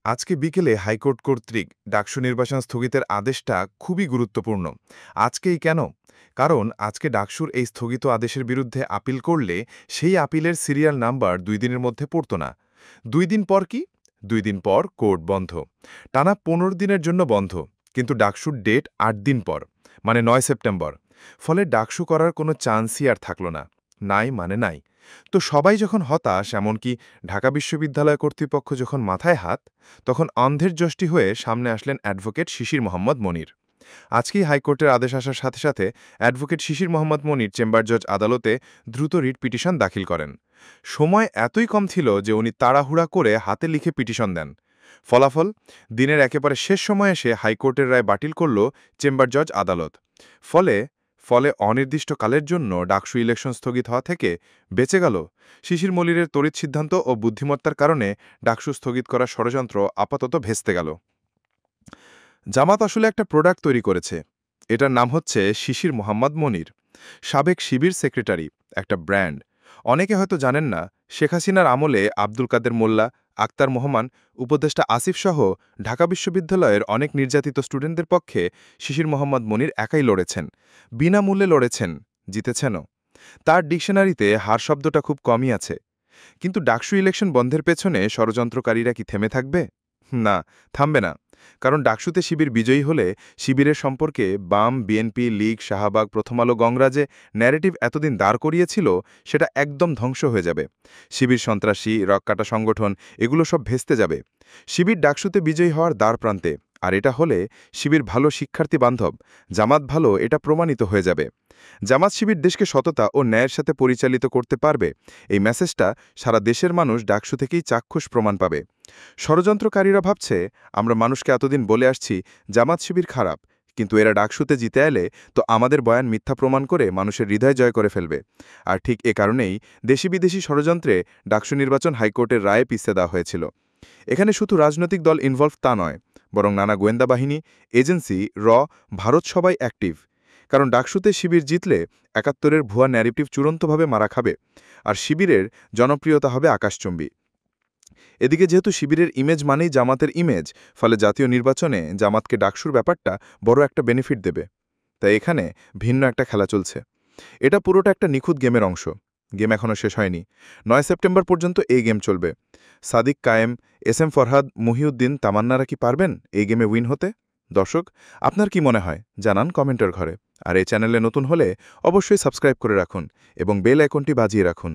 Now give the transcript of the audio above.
আজকে বিকেলে হাইকোর্ট কর্তৃক ডাকসু নির্বাচন স্থগিতের আদেশটা খুবই গুরুত্বপূর্ণ। আজকেই কেন? কারণ আজকে ডাকসুর এই স্থগিত আদেশের বিরুদ্ধে আপিল করলে সেই আপিলের সিরিয়াল নাম্বার ২ দিনের মধ্যে পড়ত না। ২ দিন পর কি? ২ দিন পর কোর্ট বন্ধ। টানা ১৫ দিনের জন্য বন্ধ। কিন্তু ডাকসুর ডেট ৮ দিন পর, মানে ৯ সেপ্টেম্বর। ফলে ডাকসু করার কোনো চান্সই আর থাকল না। নাই মানে নাই। তো সবাই যখন হতাশ, এমনকি ঢাকা বিশ্ববিদ্যালয় কর্তৃপক্ষ যখন মাথায় হাত, তখন অন্ধের যষ্টি হয়ে সামনে আসলেন অ্যাডভোকেট শিশির মোহাম্মদ মনির। আজকেই হাইকোর্টের আদেশ আসার সাথে সাথে অ্যাডভোকেট শিশির মোহাম্মদ মনির চেম্বার জজ আদালতে দ্রুত রিট পিটিশন দাখিল করেন। সময় এতই কম ছিল যে উনি তাড়াহুড়া করে হাতে লিখে পিটিশন দেন। ফলাফল, দিনের একেবারে শেষ সময়ে এসে হাইকোর্টের রায় বাতিল করল চেম্বার জজ আদালত। ফলে ফলে অনির্দিষ্টকালের জন্য ডাকসু ইলেকশন স্থগিত হওয়া থেকে বেঁচে গেল। শিশির মনিরের তড়িৎ সিদ্ধান্ত ও বুদ্ধিমত্তার কারণে ডাকসু স্থগিত করার ষড়যন্ত্র আপাতত ভেস্তে গেল। জামাত আসলে একটা প্রোডাক্ট তৈরি করেছে। এটার নাম হচ্ছে শিশির মোহাম্মদ মনির, সাবেক শিবির সেক্রেটারি, একটা ব্র্যান্ড। অনেকে হয়তো জানেন না, শেখ হাসিনার আমলে আব্দুল কাদের মোল্লা, আক্তার মোহাম্মদ, উপদেষ্টা আসিফ সহ ঢাকা বিশ্ববিদ্যালয়ের অনেক নির্যাতিত স্টুডেন্টদের পক্ষে শিশির মোহাম্মদ মনির একাই লড়েছেন। বিনামূল্যে লড়েছেন, জিতেছেনও। তার ডিকশনারিতে হার শব্দটা খুব কমই আছে। কিন্তু ডাকসু ইলেকশন বন্ধের পেছনে ষড়যন্ত্রকারীরা কি থেমে থাকবে? না, থামবে না। কারণ ডাকসুতে শিবির বিজয়ী হলে শিবিরের সম্পর্কে বাম, বিএনপি, লীগ, শাহবাগ, প্রথম আলো, গংরা যে ন্যারেটিভ এতদিন দাঁড় করিয়েছিল, সেটা একদম ধ্বংস হয়ে যাবে। শিবির সন্ত্রাসী, রককাটা সংগঠন, এগুলো সব ভেস্তে যাবে। শিবির ডাকসুতে বিজয়ী হওয়ার দ্বার প্রান্তে। আর এটা হলে শিবির ভালো শিক্ষার্থী বান্ধব, জামাত ভালো, এটা প্রমাণিত হয়ে যাবে। জামাত শিবির দেশকে সততা ও ন্যায়ের সাথে পরিচালিত করতে পারবে, এই মেসেজটা সারা দেশের মানুষ ডাকসু থেকেই চাক্ষুষ প্রমাণ পাবে। ষড়যন্ত্রকারীরা ভাবছে, আমরা মানুষকে এতদিন বলে আসছি জামাত শিবির খারাপ, কিন্তু এরা ডাকসুতে জিতে এলে তো আমাদের বয়ান মিথ্যা প্রমাণ করে মানুষের হৃদয় জয় করে ফেলবে। আর ঠিক এ কারণেই দেশি বিদেশি ষড়যন্ত্রে ডাকসু নির্বাচন হাইকোর্টের রায়ে পিছিয়ে দেওয়া হয়েছিল। এখানে শুধু রাজনৈতিক দল ইনভলভ তা নয়, বরং নানা গোয়েন্দা বাহিনী, এজেন্সি, ভারত সবাই অ্যাক্টিভ। কারণ ডাকসুতে শিবির জিতলে ৭১-এর ভুয়া ন্যারেটিভ চূড়ান্তভাবে মারা খাবে, আর শিবিরের জনপ্রিয়তা হবে আকাশচুম্বী। এদিকে যেহেতু শিবিরের ইমেজ মানেই জামাতের ইমেজ, ফলে জাতীয় নির্বাচনে জামাতকে ডাকসুর ব্যাপারটা বড় একটা বেনিফিট দেবে। তাই এখানে ভিন্ন একটা খেলা চলছে। এটা পুরোটা একটা নিখুঁত গেমের অংশ। গেম এখনও শেষ হয়নি। ৯ সেপ্টেম্বর পর্যন্ত এই গেম চলবে। সাদিক কায়েম, এস এম ফরহাদ, মহিউদ্দিন, তামান্নারা কি পারবেন এই গেমে উইন হতে? দর্শক, আপনার কি মনে হয় জানান কমেন্টের ঘরে। আর এই চ্যানেলে নতুন হলে অবশ্যই সাবস্ক্রাইব করে রাখুন এবং বেল আইকনটি বাজিয়ে রাখুন।